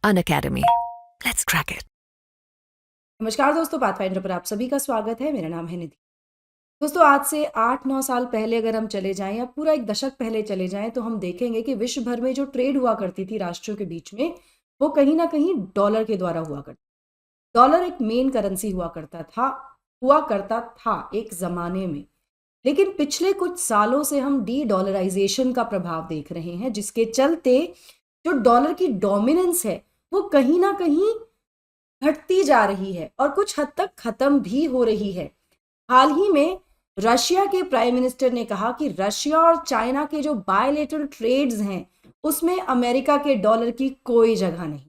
Unacademy. Let's crack it. नमस्कार दोस्तों, pathfinder पर आप सभी का स्वागत है। मेरा नाम है निधि। दोस्तों, आज से 8-9 साल पहले अगर हम चले जाएं या पूरा एक दशक पहले चले जाएं तो हम देखेंगे कि विश्व भर में जो ट्रेड हुआ करती थी राष्ट्रों के बीच में, वो कहीं ना कहीं डॉलर के द्वारा हुआ करती। डॉलर एक मेन करेंसी हुआ करता था एक ज़माने में। लेकिन पिछले कुछ सालों से हम डी डॉलराइजेशन का प्रभाव देख रहे हैं, जिसके चलते जो डॉलर की डोमिनेंस है वो कहीं ना कहीं घटती जा रही है और कुछ हद तक खत्म भी हो रही है। हाल ही में रशिया के प्राइम मिनिस्टर ने कहा कि रशिया और चाइना के जो बायलेटरल ट्रेड्स हैं उसमें अमेरिका के डॉलर की कोई जगह नहीं।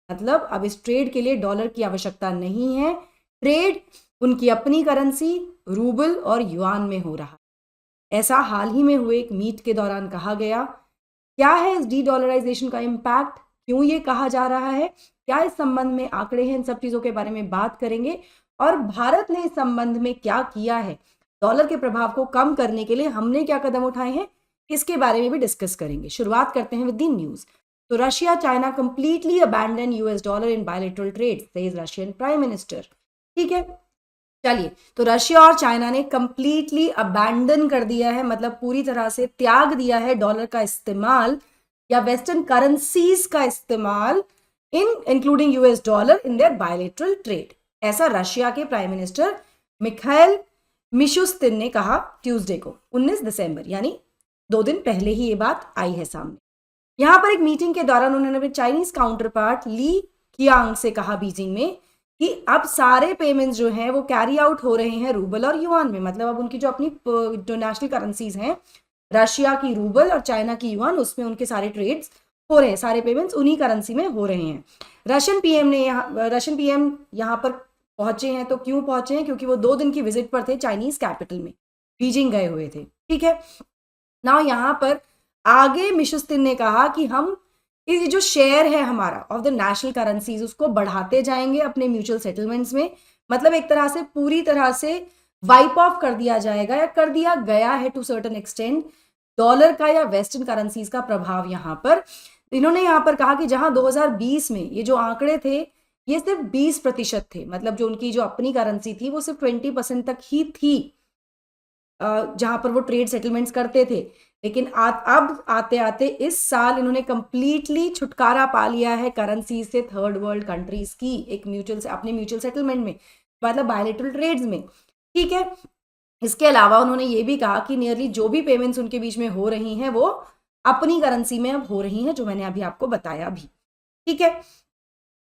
मतलब अब इस ट्रेड के लिए डॉलर की आवश्यकता नहीं है। ट्रेड उनकी अपनी करेंसी रूबल और युआन में हो रहा है। ऐसा हाल ही में हुए एक मीट के दौरान कहा गया। क्या है इस डी डॉलराइजेशन का इम्पैक्ट, क्यों ये कहा जा रहा है, क्या इस संबंध में आंकड़े हैं, इन सब चीजों के बारे में बात करेंगे। और भारत ने इस संबंध में क्या किया है, डॉलर के प्रभाव को कम करने के लिए हमने क्या कदम उठाए हैं, इसके बारे में भी डिस्कस करेंगे। शुरुआत करते हैं विद द न्यूज। तो Russia China completely abandon US dollar in bilateral trade, says Russian prime minister. ठीक है, चलिए, तो रशिया और चाइना ने कंप्लीटली अबैंडन कर दिया है, मतलब पूरी तरह से त्याग दिया है डॉलर का इस्तेमाल या वेस्टर्न करेंसीज का इस्तेमाल including US dollar in their bilateral trade. ऐसा रशिया के प्राइम मिनिस्टर मिखाइल मिशुस्तिन ने कहा ट्यूसडे को 19 दिसंबर, यानी 2 दिन पहले ही ये बात आई है सामने। यहां पर एक मीटिंग के दौरान उन्होंने अपने Chinese counterpart Li Kiang से कहा बीजिंग में कि अब सारे पेमेंट्स जो हैं वो कैरी आउट हो रहे हैं रूबल और युआन में। मतलब अब उनकी जो अपनी जो नेशनल करेंसीज हैं, रशिया की रूबल और चाइना की युआन, उसमें उनके सारे ट्रेड्स हो रहे हैं, सारे पेमेंट्स उन्हीं करेंसी में हो रहे हैं। रशियन पीएम यहाँ पर पहुंचे हैं। तो क्यों पहुंचे हैं? क्योंकि वो 2 दिन की विजिट पर थे चाइनीज कैपिटल में, बीजिंग गए हुए थे। ठीक है ना, यहाँ पर आगे मिशुस्तिन ने कहा कि हम ये जो शेयर है हमारा ऑफ द नेशनल करेंसीज उसको बढ़ाते जाएंगे अपने म्यूचुअल सेटलमेंट्स में। मतलब एक तरह से पूरी तरह से वाइप ऑफ कर दिया जाएगा या कर दिया गया है टू सर्टेन एक्सटेंट डॉलर का या वेस्टर्न करेंसीज का प्रभाव। यहाँ पर इन्होंने यहाँ पर कहा कि जहां 2020 में ये जो आंकड़े थे ये सिर्फ 20% थे, मतलब जो उनकी जो अपनी करेंसी थी वो सिर्फ 20% तक ही थी जहां पर वो ट्रेड सेटलमेंट्स करते थे। लेकिन अब आते आते इस साल इन्होंने कंप्लीटली छुटकारा पा लिया है करेंसी से थर्ड वर्ल्ड कंट्रीज की एक अपने म्यूचुअल सेटलमेंट में, मतलब बायलेटरल ट्रेड्स में। ठीक है, इसके अलावा उन्होंने ये भी कहा कि नियरली जो भी पेमेंट्स उनके बीच में हो रही हैं वो अपनी करेंसी में अब हो रही हैं, जो मैंने अभी आपको बताया भी। ठीक है,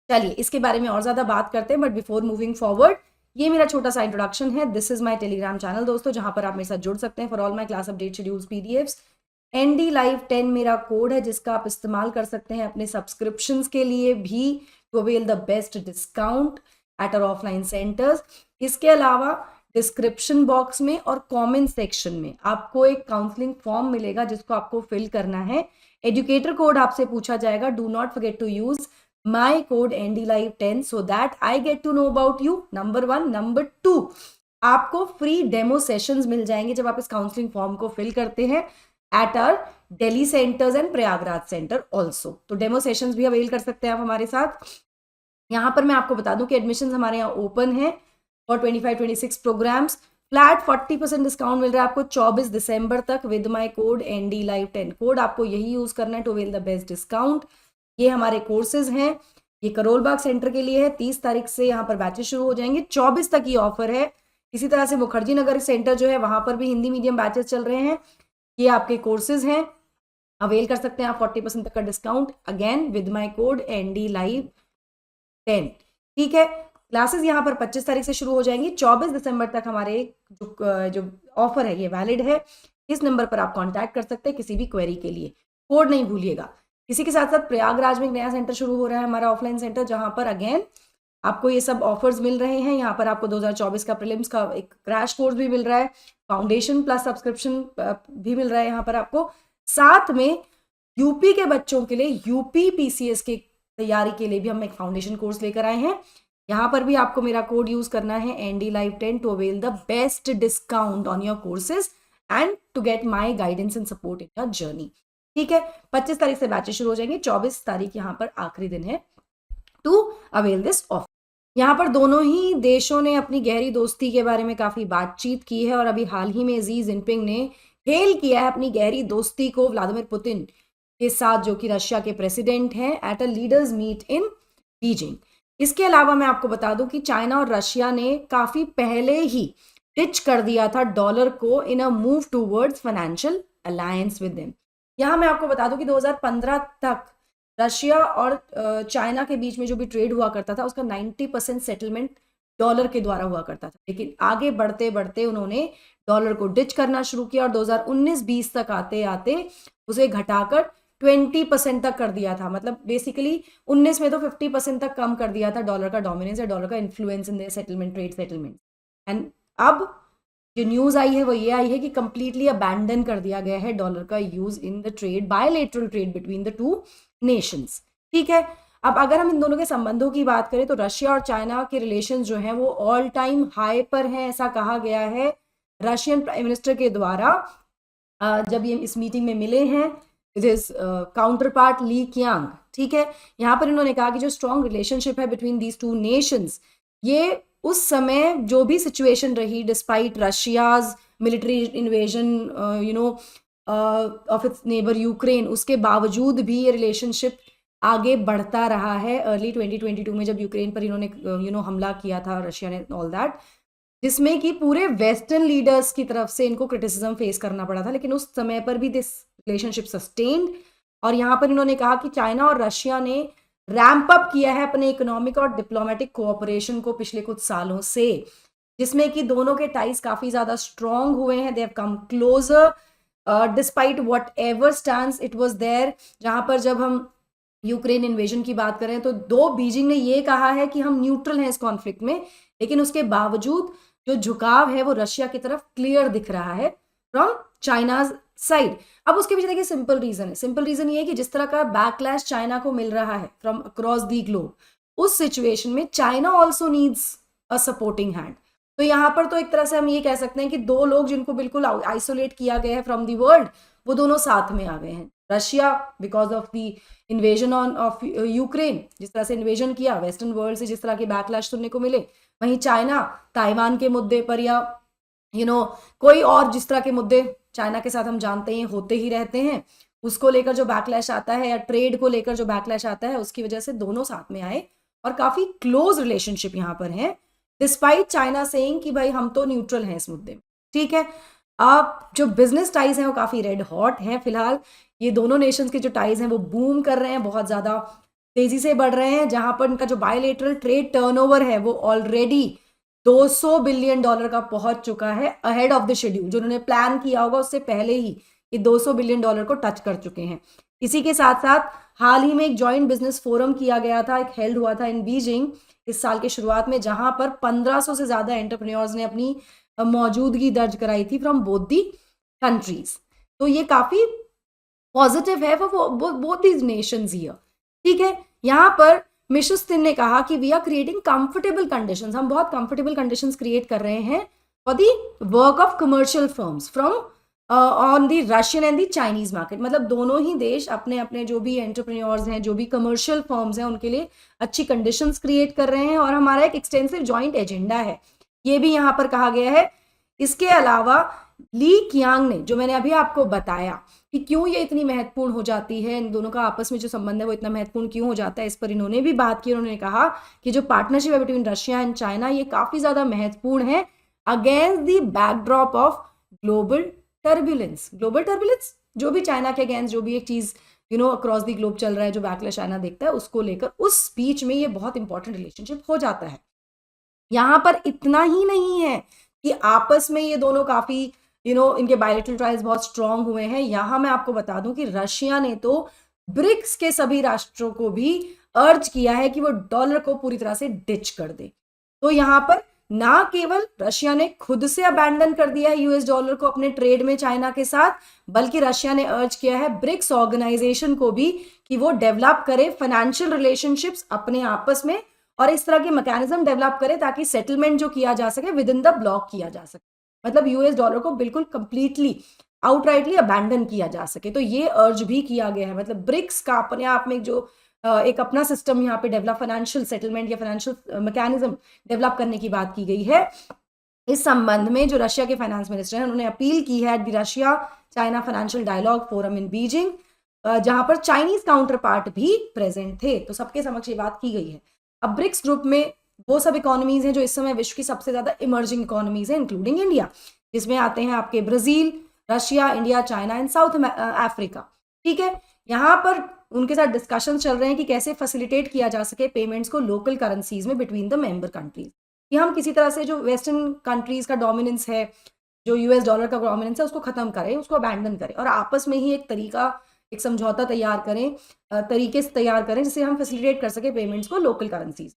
चलिए इसके बारे में और ज्यादा बात करते हैं, बट बिफोर मूविंग फॉरवर्ड ये मेरा छोटा सा इंट्रोडक्शन है। This is my Telegram channel दोस्तों, जहां पर आप मेरे साथ जुड़ सकते हैं for all my class update schedules PDFs. ND live 10 मेरा कोड है जिसका आप इस्तेमाल कर सकते हैं अपने सब्सक्रिप्शंस के लिए भी to avail the best discount at our offline centres. इसके अलावा डिस्क्रिप्शन बॉक्स में और कमेंट सेक्शन में आपको एक काउंसलिंग फॉर्म मिलेगा जिसको आपको फिल करना है। एजुकेटर कोड आपसे पूछा जाएगा। Do not forget to use my code ndlive10 so that I get to know about you, number 1। number 2, आपको फ्री डेमो सेशंस मिल जाएंगे जब आप इस काउंसलिंग फॉर्म को फिल करते हैं at our Delhi centres and Prayagraj centre also. तो डेमो सेशंस भी अवेल कर सकते हैं आप हमारे साथ। यहाँ पर मैं आपको बता दूं कि एडमिशंस हमारे यहाँ ओपन है और 25-26 प्रोग्राम्स फ्लैट 40% डिस्काउंट मिल रहा है आपको 24 दिसंबर तक with my code ndlive10। Code आपको यही यूज करना है to avail the best discount. ये हमारे कोर्सेज हैं, ये करोल बाग सेंटर के लिए है। 30 तारीख से यहाँ पर बैचेस शुरू हो जाएंगे, 24 तक ये ऑफर है। इसी तरह से मुखर्जी नगर सेंटर जो है वहां पर भी हिंदी मीडियम बैचेस चल रहे हैं। ये आपके कोर्सेज हैं, अवेल कर सकते हैं आप 40% तक का discount again with my code ndlive10। ठीक है, क्लासेस यहाँ पर 25 तारीख से शुरू हो जाएंगी, 24 दिसंबर तक हमारे जो ऑफर है ये वैलिड है। इस नंबर पर आप कॉन्टैक्ट कर सकते हैं किसी भी क्वेरी के लिए। कोड नहीं भूलिएगा। इसी के साथ साथ प्रयागराज में एक नया सेंटर शुरू हो रहा है हमारा ऑफलाइन सेंटर, जहां पर अगेन आपको ये सब ऑफर्स मिल रहे हैं। यहाँ पर आपको 2024 का प्रीलिम्स का एक क्रैश कोर्स भी मिल रहा है, फाउंडेशन प्लस सब्सक्रिप्शन भी मिल रहा है यहाँ पर आपको। साथ में यूपी के बच्चों के लिए यूपी पीसीएस की तैयारी के लिए भी हम एक फाउंडेशन कोर्स लेकर आए हैं। यहाँ पर भी आपको मेरा कोड यूज करना है ndlive10 to avail the best discount on your courses and to get my guidance and support in your journey. ठीक है, 25 तारीख से बैचेस शुरू हो जाएंगे, 24 तारीख यहाँ पर आखिरी दिन है टू अवेल दिस ऑफर। यहाँ पर दोनों ही देशों ने अपनी गहरी दोस्ती के बारे में काफी बातचीत की है और अभी हाल ही में जी जिनपिंग ने हेल किया है अपनी गहरी दोस्ती को व्लादिमीर पुतिन के साथ, जो कि रशिया के प्रेसिडेंट हैं, at a leaders meet in Beijing. इसके अलावा मैं आपको बता दूं कि चाइना और रशिया ने काफी पहले ही डिच कर दिया था डॉलर को in a move towards financial alliance with them. यहाँ मैं आपको बता दूं कि 2015 तक रशिया और चाइना के बीच में जो भी ट्रेड हुआ करता था उसका 90% सेटलमेंट डॉलर के द्वारा हुआ करता था, लेकिन आगे बढ़ते बढ़ते उन्होंने डॉलर को डिच करना शुरू किया और 2019-20 तक आते आते उसे घटाकर 20% तक कर दिया था। मतलब बेसिकली 19 में तो 50% तक कम कर दिया था डॉलर का डोमिनेंस या डॉलर का influence in the settlement, trade settlement. And अब जो न्यूज आई है वो ये आई है कि कंप्लीटली अबैंडन कर दिया गया है डॉलर का use in the trade, bilateral trade between the two nations. ठीक है, अब अगर हम इन दोनों के संबंधों की बात करें तो रशिया और चाइना के रिलेशन जो हैं वो ऑल टाइम हाई पर हैं, ऐसा कहा गया है रशियन प्राइम मिनिस्टर के द्वारा जब ये इस मीटिंग में मिले हैं with his counterpart Li Qiang. ठीक है, यहाँ पर इन्होंने कहा कि जो स्ट्रॉन्ग रिलेशनशिप है बिटवीन दीज टू नेशंस, ये उस समय जो भी सिचुएशन रही despite Russia's military invasion of its neighbour Ukraine, उसके बावजूद भी ये रिलेशनशिप आगे बढ़ता रहा है। अर्ली 2022 में जब यूक्रेन पर इन्होंने हमला किया था रशिया ने, ऑल दैट, जिसमें कि पूरे वेस्टर्न लीडर्स की तरफ से इनको क्रिटिसिज्म फेस करना पड़ा था, लेकिन उस समय पर भी दिस रिलेशनशिप सस्टेन्ड। और यहाँ पर इन्होंने कहा कि चाइना और रशिया ने रैंप अप किया है अपने इकोनॉमिक और डिप्लोमेटिक कोऑपरेशन को पिछले कुछ सालों से, जिसमें कि दोनों के टाइज काफी ज्यादा स्ट्रॉन्ग हुए हैं। They have come closer despite whatever stands it was there. जहां पर जब हम यूक्रेन इन्वेजन की बात करें तो बीजिंग ने ये कहा है कि हम न्यूट्रल हैं इस कॉन्फ्लिक्ट में, लेकिन उसके बावजूद जो झुकाव है वो रशिया की तरफ क्लियर दिख रहा है फ्रॉम चाइनाज साइड। अब उसके पीछे देखिए सिंपल रीजन है। सिंपल रीजन ये है कि जिस तरह का बैकलैश चाइना को मिल रहा है फ्रॉम अक्रॉस दी ग्लोब, उस सिचुएशन में China also needs a supporting hand. तो यहाँ पर तो एक तरह से हम ये कह सकते हैं कि दो लोग जिनको बिल्कुल आइसोलेट किया गया है फ्रॉम दी वर्ल्ड, वो दोनों साथ में आ गए हैं। Russia because of the invasion of Ukraine, जिस तरह से इन्वेजन किया, वेस्टर्न वर्ल्ड से जिस तरह के बैकलैश सुनने को मिले, वहीं चाइना ताइवान के मुद्दे पर या कोई और जिस तरह के मुद्दे चाइना के साथ हम जानते हैं होते ही रहते हैं, उसको लेकर जो बैकलैश आता है या ट्रेड को लेकर जो बैकलैश आता है, उसकी वजह से दोनों साथ में आए और काफी क्लोज रिलेशनशिप यहाँ पर है, डिस्पाइट चाइना सेइंग कि भाई हम तो न्यूट्रल हैं इस मुद्दे में। ठीक है, अब जो बिजनेस टाइज हैं वो काफी रेड हॉट हैं फिलहाल। ये दोनों नेशंस के जो टाइज हैं वो बूम कर रहे हैं, बहुत ज्यादा तेजी से बढ़ रहे हैं, जहां पर इनका जो बायलेटरल ट्रेड टर्नओवर है वो ऑलरेडी $200 बिलियन का पहुंच चुका है, अहेड ऑफ द शेड्यूल। जो उन्होंने प्लान किया होगा उससे पहले ही ये $200 बिलियन को टच कर चुके हैं। इसी के साथ साथ हाल ही में एक जॉइंट बिजनेस फोरम किया गया था, एक हेल्ड हुआ था इन बीजिंग इस साल के शुरुआत में, जहां पर 1500 से ज्यादा एंटरप्रेन्योर्स ने अपनी मौजूदगी दर्ज कराई थी फ्रॉम बोथ दी कंट्रीज। तो ये काफी पॉजिटिव है for both these nations here. ठीक है, यहाँ पर मिशुस्तिन ने कहा कि we are creating comfortable conditions, हम बहुत कंफर्टेबल कंडीशंस क्रिएट कर रहे हैं for the work of commercial firms from on the Russian and the Chinese market. मतलब दोनों ही देश अपने अपने जो भी एंटरप्रेन्योर्स हैं, जो भी कमर्शियल फर्म्स हैं, उनके लिए अच्छी कंडीशंस क्रिएट कर रहे हैं और हमारा एक एक्सटेंसिव जॉइंट एजेंडा है, ये भी यहाँ पर कहा गया है। इसके अलावा ली कियांग ने, जो मैंने अभी आपको बताया कि क्यों ये इतनी महत्वपूर्ण हो जाती है, इन दोनों का आपस में जो संबंध है वो इतना महत्वपूर्ण क्यों हो जाता है, इस पर इन्होंने भी बात की। उन्होंने कहा कि जो पार्टनरशिप है बिटवीन रशिया एंड चाइना ये काफी ज्यादा महत्वपूर्ण है against the backdrop of global turbulence. Global turbulence जो भी चाइना के अगेंस्ट जो भी एक चीज अक्रॉस दी ग्लोब चल रहा है, जो बैकलैश चाइना देखता है, उसको लेकर उस बीच में ये बहुत इंपॉर्टेंट रिलेशनशिप हो जाता है। यहाँ पर इतना ही नहीं है कि आपस में ये दोनों काफी इनके बायलैटरल टाइज बहुत स्ट्रांग हुए हैं। यहाँ मैं आपको बता दूं कि रशिया ने तो ब्रिक्स के सभी राष्ट्रों को भी अर्ज किया है कि वो डॉलर को पूरी तरह से डिच कर दे। तो यहाँ पर ना केवल रशिया ने खुद से अबैंडन कर दिया है यूएस डॉलर को अपने ट्रेड में चाइना के साथ, बल्कि रशिया ने अर्ज किया है ब्रिक्स ऑर्गेनाइजेशन को भी कि वो डेवलप करे फाइनेंशियल रिलेशनशिप्स अपने आपस में और इस तरह के मैकेनिज्म डेवलप करे ताकि सेटलमेंट जो किया जा सके विद इन द ब्लॉक किया जा सके। मतलब यूएस डॉलर को बिल्कुल कंप्लीटली आउटराइटली अबैंडन किया जा सके। तो ये अर्ज भी किया गया है। मतलब ब्रिक्स का अपने आप में जो एक अपना सिस्टम यहाँ पे डेवलप, फाइनेंशियल सेटलमेंट या फाइनेंशियल मैकेनिज्म डेवलप करने की बात की गई है। इस संबंध में जो रशिया के फाइनेंस मिनिस्टर हैं उन्होंने अपील की है at the Russia China financial dialogue forum in Beijing, जहां पर चाइनीज काउंटर पार्ट भी प्रेजेंट थे। तो सबके समक्ष ये बात की गई है। अब ब्रिक्स ग्रुप में वो सब इकोनॉमीज हैं जो इस समय विश्व की सबसे ज्यादा इमर्जिंग इकोनॉमीज हैं, इंक्लूडिंग इंडिया, जिसमें आते हैं आपके Brazil, Russia, India, China and south Africa. ठीक है, यहाँ पर उनके साथ डिस्कशन चल रहे हैं कि कैसे फैसिलिटेट किया जा सके पेमेंट्स को लोकल करेंसीज में बिटवीन द मेंबर कंट्रीज, कि हम किसी तरह से जो वेस्टर्न कंट्रीज का डोमिनेंस है, जो यूएस डॉलर का डोमिनेंस है, उसको खत्म करें, उसको अबैंडन करें और आपस में ही एक तरीका, एक समझौता तैयार करें, तरीके से तैयार करें जिससे हम फैसिलिटेट कर सके पेमेंट्स को लोकल करेंसीज।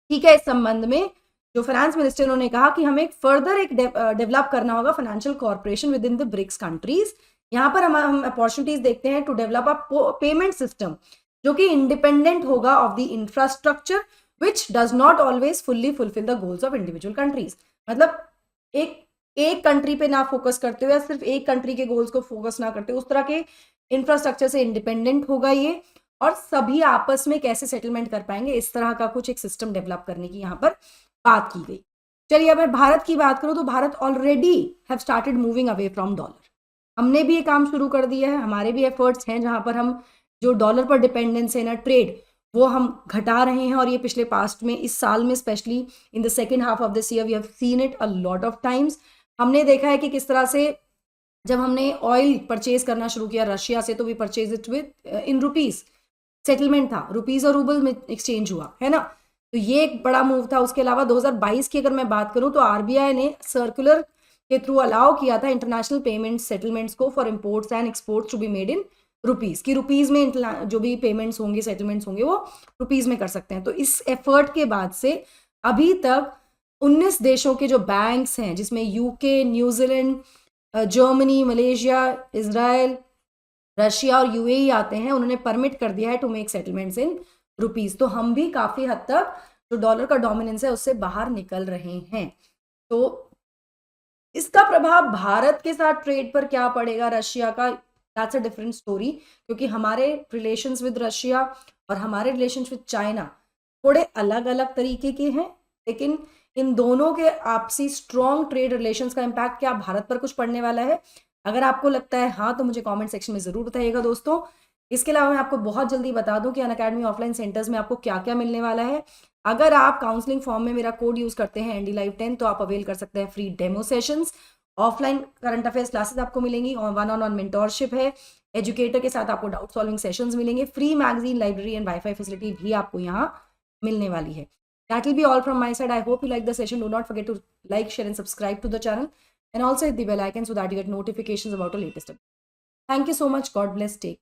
ठीक है, इस संबंध में जो फाइनेंस मिनिस्टर उन्होंने कहा कि हमें फर्दर एक डेवलप करना होगा financial corporation within the BRICS countries. यहाँ पर हम अपॉर्चुनिटीज देखते हैं to develop a payment system जो कि इंडिपेंडेंट होगा of the infrastructure which does not always fully fulfil the goals of individual countries. मतलब एक कंट्री पे ना फोकस करते हुए, सिर्फ एक कंट्री के गोल्स को फोकस ना करते, उस तरह के इंफ्रास्ट्रक्चर से इंडिपेंडेंट होगा ये, और सभी आपस में कैसे सेटलमेंट कर पाएंगे, इस तरह का कुछ एक सिस्टम डेवलप करने की यहाँ पर बात की गई। चलिए, अब मैं भारत की बात करूं तो Bharat already have started moving away from dollar. हमने भी ये काम शुरू कर दिया है, हमारे भी एफर्ट्स हैं जहां पर हम जो डॉलर पर डिपेंडेंस है ना, ट्रेड, वो हम घटा रहे हैं। और ये पिछले पास्ट में, इस साल में specially in the second half of this year, we have seen it a lot of times. हमने देखा है कि किस तरह से जब हमने ऑयल परचेज करना शुरू किया रशिया से, तो we purchase it within rupees, settlement था रुपीज और रूबल में एक्सचेंज हुआ है ना, तो ये एक बड़ा मूव था। उसके अलावा 2022 की अगर मैं बात करूं तो आरबीआई ने सर्कुलर के थ्रू अलाउ किया था इंटरनेशनल पेमेंट सेटलमेंट्स को for imports and exports to be made in rupees, की रुपीज में जो भी पेमेंट्स होंगे, सेटलमेंट्स होंगे, वो रुपीज में कर सकते हैं। तो इस एफर्ट के बाद से अभी तक 19 देशों के जो बैंक्स हैं, जिसमें UK, New Zealand, Germany, Malaysia, Israel, Russia और यूएई आते हैं, उन्होंने परमिट कर दिया है to make settlements in rupees. तो हम भी काफी हद तक जो डॉलर का डोमिनेंस है उससे बाहर निकल रहे हैं। तो इसका प्रभाव भारत के साथ ट्रेड पर क्या पड़ेगा रशिया का, दैट्स अ डिफरेंट स्टोरी, क्योंकि हमारे रिलेशंस विद रशिया और हमारे रिलेशंस विद चाइना थोड़े अलग अलग तरीके के हैं, लेकिन इन दोनों के आपसी स्ट्रॉन्ग ट्रेड रिलेशंस का इम्पैक्ट क्या भारत पर कुछ पड़ने वाला है? अगर आपको लगता है हाँ, तो मुझे कमेंट सेक्शन में जरूर बताइएगा दोस्तों। इसके अलावा मैं आपको बहुत जल्दी बता दूं कि अनअकैडमी ऑफलाइन सेंटर्स में आपको क्या क्या मिलने वाला है। अगर आप काउंसलिंग फॉर्म में मेरा कोड यूज करते हैं एनडी लाइव 10, तो आप अवेल कर सकते हैं free demo sessions, offline current affairs classes आपको मिलेंगी, और वन ऑन वन मेंटोरशिप है, एजुकेटर के साथ आपको डाउट सॉल्विंग सेशंस मिलेंगे, free magazine, library and wifi facility भी आपको यहाँ मिलने वाली है। That will be all from my side. I hope you like the session. Do not forget to like, share and subscribe to the channel, and also hit the bell icon so that you get notifications about the latest updates. Thank you so much. God bless. Take